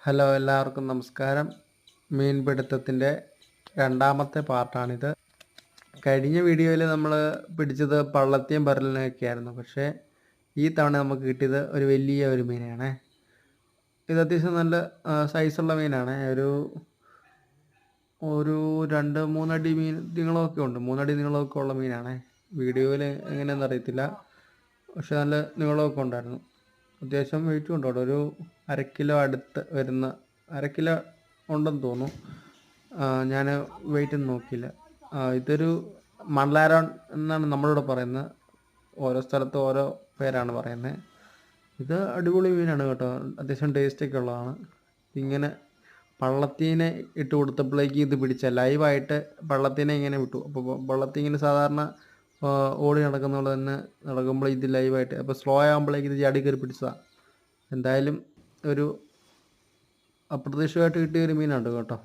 Hello, എല്ലാവർക്കും നമസ്കാരം. മീൻപിടുത്തത്തിൻ്റെ രണ്ടാമത്തെ പാർട്ടാണിത്. കഴിഞ്ഞ വീഡിയോയിൽ നമ്മൾ പിടിച്ചത് പള്ളത്തിയും പരലിനെയൊക്കെ ആയിരുന്നു. പക്ഷേ ഈ തവണ നമുക്ക് കിട്ടിയത് ഒരു വലിയ ഒരു മീനാണ്. ഇത് അത്യാവശ്യം നല്ല സൈസുള്ള മീനാണ്. ഒരു 2-3 അടി നീളമൊക്കെ ഉണ്ട്. 3 അടി നീളമൊക്കെ ഉള്ള മീനാണ്. വീഡിയോയിൽ എങ്ങനെയാണെന്ന് അറിയത്തില്ല, പക്ഷെ നല്ല നീളമൊക്കെ ഉണ്ടായിരുന്നു. അത്യാവശ്യം വെയിറ്റും ഉണ്ട്. അവിടെ ഒരു 1/2 കിലോ അടുത്ത് വരുന്ന 1/2 കിലോ ഉണ്ടെന്ന് തോന്നുന്നു. ഞാൻ വെയിറ്റ് ഒന്നും നോക്കിയില്ല. ഇതൊരു മൺലാരോൺ എന്നാണ് നമ്മളിവിടെ പറയുന്നത്. ഓരോ സ്ഥലത്ത് ഓരോ പേരാണ് പറയുന്നത്. ഇത് അടിപൊളി മീനാണ് കേട്ടോ. അത്യാവശ്യം ടേസ്റ്റൊക്കെ ഉള്ളതാണ്. ഇങ്ങനെ പള്ളത്തീനെ ഇട്ട് കൊടുത്തപ്പോഴേക്ക് ഇത് പിടിച്ച ലൈവായിട്ട് പള്ളത്തീനെ ഇങ്ങനെ വിട്ടു. അപ്പോൾ പള്ളത്തി ഇങ്ങനെ സാധാരണ ഓടി നടക്കുന്ന പോലെ തന്നെ നടക്കുമ്പോൾ ഇത് ലൈവായിട്ട്, അപ്പോൾ സ്ലോ ആകുമ്പോഴേക്ക് ഇത് ചാടി കയറി പിടിച്ചതാണ്. എന്തായാലും ഒരു അപ്രതീക്ഷിതമായിട്ട് കിട്ടിയൊരു മീനാണ് കേട്ടോ.